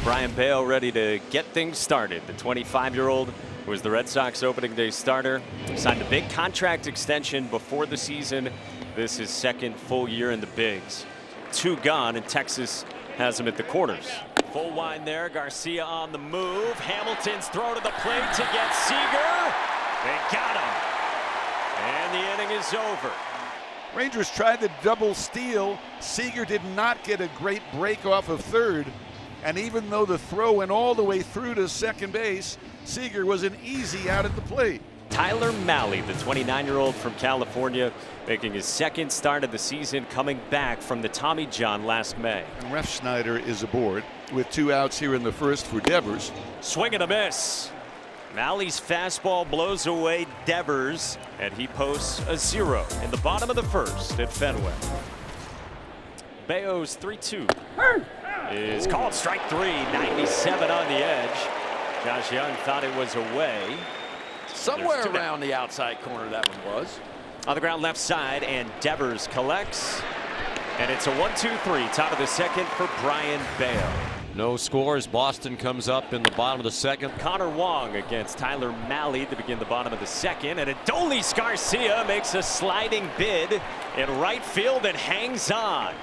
Brian Bayo ready to get things started. The 25-year-old was the Red Sox opening day starter. Signed a big contract extension before the season. This is second full year in the bigs. 2 gone, and Texas has him at the corners. Full wind there. Garcia on the move. Hamilton's throw to the plate to get Seager. They got him. And the inning is over. Rangers tried to double steal. Seager did not get a great break off of third. And even though the throw went all the way through to second base, Seager was an easy out at the plate. Tyler Mahle, the 29-year-old from California, making his second start of the season, coming back from the Tommy John last May. And Refsnyder is aboard with 2 outs here in the first for Devers. Swing and a miss. Mahle's fastball blows away Devers, and he posts a 0 in the bottom of the first at Fenway. Bayo's 3-2 is called strike 3. 97 on the edge. Josh Young thought it was away. Somewhere around the outside corner that one was. On the ground left side, and Devers collects. And it's a 1-2-3, top of the second for Brian Bayo. No scores. Boston comes up in the bottom of the second. Connor Wong against Tyler Mahle to begin the bottom of the second. And Adolis Garcia makes a sliding bid in right field and hangs on.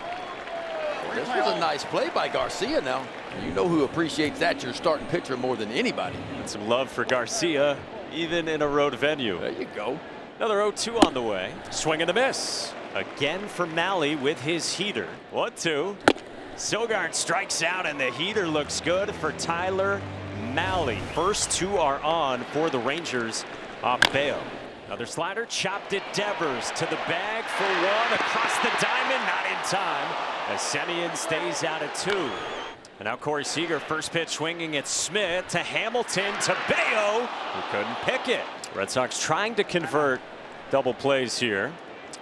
This was a nice play by Garcia now. You know who appreciates that? Your starting pitcher more than anybody. And some love for Garcia, even in a road venue. There you go. Another 0-2 on the way. Swing and a miss. Again for Mahle with his heater. 1-2. Sogard strikes out, and the heater looks good for Tyler Mahle. First 2 are on for the Rangers off Bayo. Another slider chopped at Devers to the bag for 1 across the diamond, not in time as Semien stays out at 2. And now Corey Seager, first pitch swinging at Smith to Hamilton to Bayo, who couldn't pick it. Red Sox trying to convert double plays here,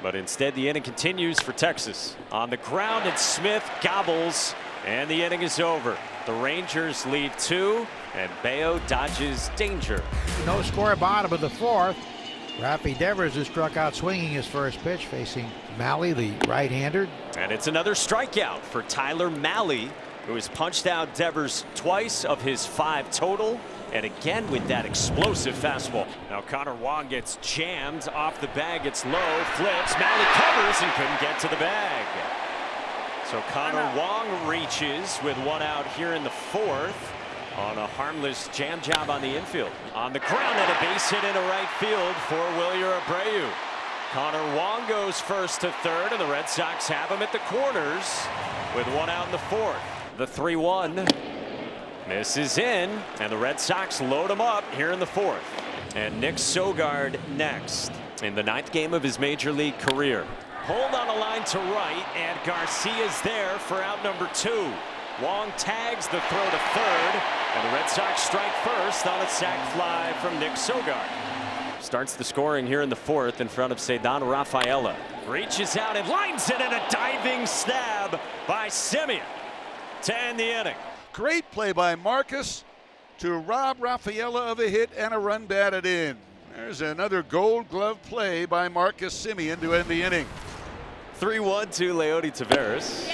but instead the inning continues for Texas. On the ground, and Smith gobbles, and the inning is over. The Rangers lead 2, and Bayo dodges danger. No score, bottom of the 4th. Rafi Devers has struck out swinging his first pitch, facing Mahle, the right-hander. And it's another strikeout for Tyler Mahle, who has punched out Devers twice of his 5 total. And again with that explosive fastball. Now Connor Wong gets jammed off the bag. It's low, flips. Mahle covers and couldn't get to the bag. So Connor Wong reaches with 1 out here in the 4th on a harmless jam job on the infield. On the ground, and a base hit into right field for Wilyer Abreu. Connor Wong goes first to third, and the Red Sox have him at the corners with 1 out in the 4th. The 3-1. Misses in, and the Red Sox load him up here in the 4th. And Nick Sogard next in the 9th game of his major league career. Pulled on a line to right, and Garcia's there for out number 2. Wong tags the throw to third, and the Red Sox strike first on a sac fly from Nick Sogard. Starts the scoring here in the 4th in front of Ceddanne Rafaela. Reaches out and lines it, and a diving stab by Semien to end the inning. Great play by Marcus to rob Rafaela of a hit and a run batted in. There's another Gold Glove play by Marcus Semien to end the inning. 3-1 to Leody Taveras.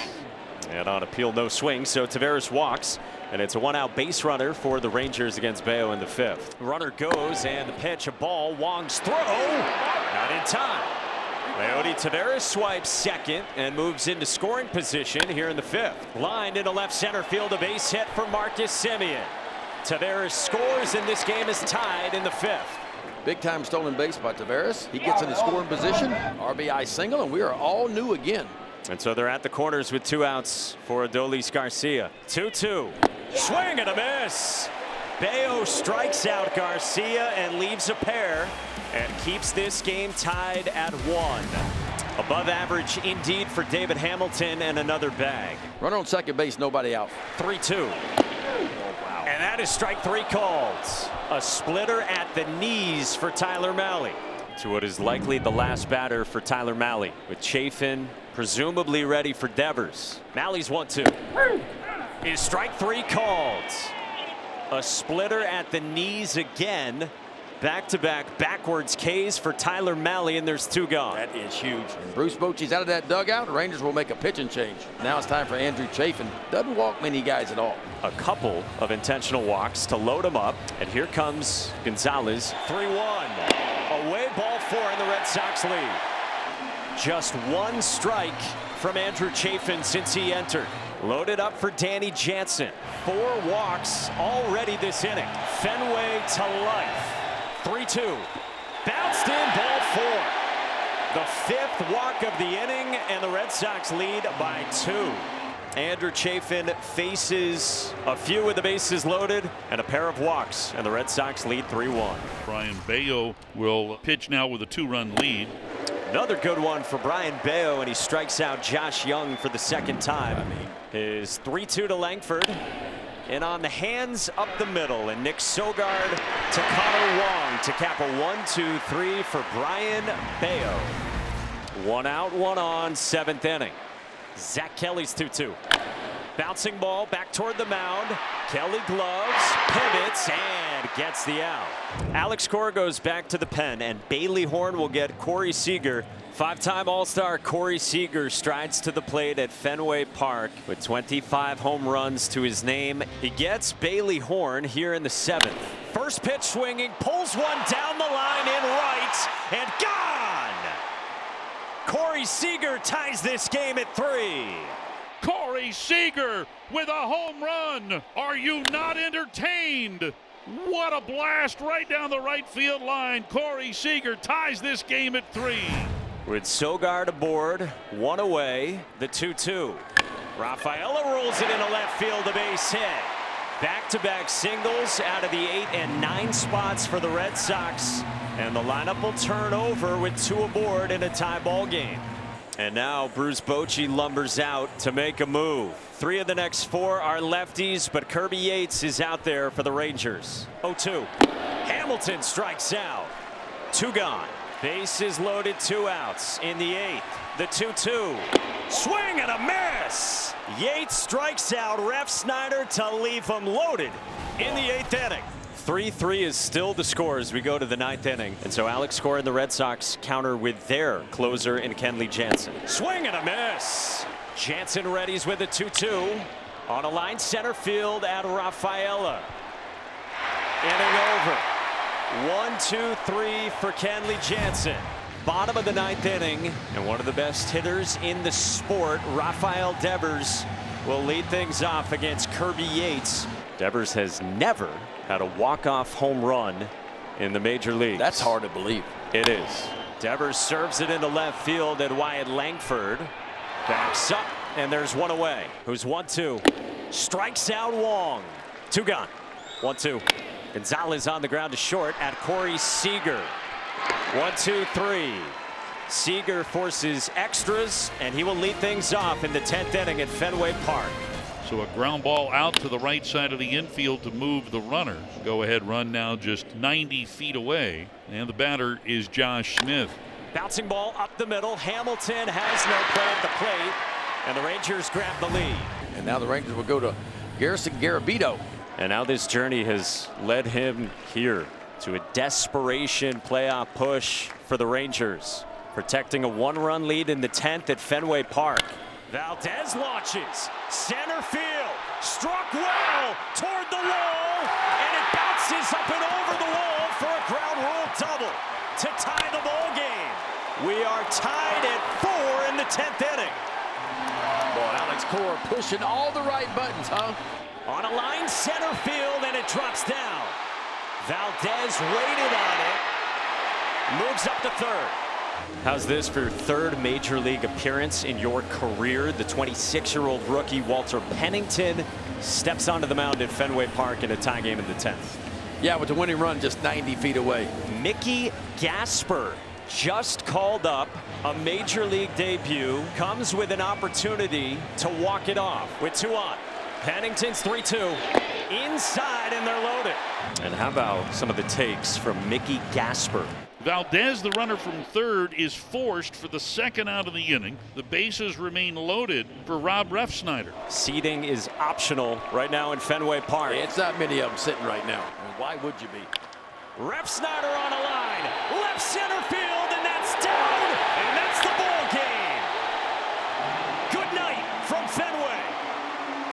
And on appeal, no swing, so Taveras walks, and it's a 1-out base runner for the Rangers against Bayo in the 5th. Runner goes, and the pitch, a ball. Wong's throw, not in time. Leody Taveras swipes second and moves into scoring position here in the 5th. Lined into left center field, a base hit for Marcus Semien. Taveras scores, and this game is tied in the 5th. Big time stolen base by Taveras. He gets in the scoring position, RBI single, and we are all new again. And so they're at the corners with 2 outs for Adolis Garcia. 2-2. Swing and a miss. Bayo strikes out Garcia and leaves a pair and keeps this game tied at 1. Above average indeed for David Hamilton, and another bag. Runner on second base, nobody out. 3-2. And that is strike 3 called. A splitter at the knees for Tyler Mahle. To what is likely the last batter for Tyler Mahle, with Chafin presumably ready for Devers. Mahle's 1-2. Is strike 3 called. A splitter at the knees again Back-to-back backwards Ks for Tyler Mahle, and there's 2 gone. That is huge. And Bruce Bochy's out of that dugout. The Rangers will make a pitching change. Now it's time for Andrew Chafin. Doesn't walk many guys at all. A couple of intentional walks to load him up, and here comes Gonzalez. 3-1. Away, ball 4, and the Red Sox lead. Just 1 strike from Andrew Chafin since he entered. Loaded up for Danny Jansen. 4 walks already this inning. Fenway to life. 3-2. Bounced in, ball 4. The 5th walk of the inning, and the Red Sox lead by 2. Andrew Chafin faces a few with the bases loaded and a pair of walks, and the Red Sox lead 3-1. Brian Bayo will pitch now with a 2-run lead. Another good one for Brian Bayo, and he strikes out Josh Young for the 2nd time. His 3-2 to Langford. And on the hands up the middle, and Nick Sogard to Connor Wong to cap a 1-2-3 for Brian Bayo. 1 out, 1 on, 7th inning. Zach Kelly's 2-2. Bouncing ball back toward the mound. Kelly gloves, pivots, and gets the out. Alex Cora goes back to the pen, and Bailey Horn will get Corey Seager. 5-time All-Star Corey Seager strides to the plate at Fenway Park with 25 home runs to his name. He gets Bailey Horn here in the 7th. First pitch swinging, pulls one down the line in right, and gone! Corey Seager ties this game at 3. Corey Seager with a home run. Are you not entertained? What a blast right down the right field line. Corey Seager ties this game at 3. With Sogard aboard, 1 away, the 2-2. Rafaela rolls it into left field, a base hit. Back-to-back singles out of the 8 and 9 spots for the Red Sox. And the lineup will turn over with 2 aboard in a tie ball game. And now Bruce Bochy lumbers out to make a move. 3 of the next 4 are lefties, but Kirby Yates is out there for the Rangers. 0-2. Hamilton strikes out. 2 gone. Bases loaded, 2 outs in the 8th. The 2-2. Swing and a miss. Yates strikes out Ref Snyder to leave him loaded in the 8th inning. 3-3 is still the score as we go to the 9th inning. And so Alex Cora and the Red Sox counter with their closer in Kenley Jansen. Swing and a miss. Jansen readies with a 2-2. On a line center field at Rafaela. Inning over. 1-2-3 for Kenley Jansen. Bottom of the 9th inning, and one of the best hitters in the sport, Rafael Devers, will lead things off against Kirby Yates. Devers has never had a walk-off home run in the major leagues. That's hard to believe. It is. Devers serves it into left field, and Wyatt Langford backs up, and there's 1 away. Who's 1-2. Strikes out Wong. 2 gone. 1-2. Gonzalez on the ground to short at Corey Seager. 1-2-3. Seager forces extras, and he will lead things off in the 10th inning at Fenway Park. So a ground ball out to the right side of the infield to move the runner. Go ahead run now just 90 feet away, and the batter is Josh Smith. Bouncing ball up the middle. Hamilton has no play at the plate, and the Rangers grab the lead. And now the Rangers will go to Garrison Garabito. And now this journey has led him here to a desperation playoff push for the Rangers, protecting a 1-run lead in the 10th at Fenway Park. Valdez launches center field, struck well toward the wall, and it bounces up and over the wall for a ground rule double to tie the ball game. We are tied at 4 in the 10th inning. Boy, Alex Cora pushing all the right buttons, huh? On a line center field, and it drops down. Valdez waited on it, moves up to 3rd. How's this for your 3rd major league appearance in your career? The 26-year-old rookie Walter Pennington steps onto the mound at Fenway Park in a tie game in the 10th. Yeah, with the winning run just 90 feet away. Mickey Gasper just called up a major league debut, comes with an opportunity to walk it off with 2 on. Pennington's 3-2 inside, and they're loaded. And how about some of the takes from Mickey Gasper? Valdez, the runner from 3rd, is forced for the 2nd out of the inning. The bases remain loaded for Rob Refsnyder. Seating is optional right now in Fenway Park. It's not many of them sitting right now. And why would you be? Rep Snyder on a line. Left center field.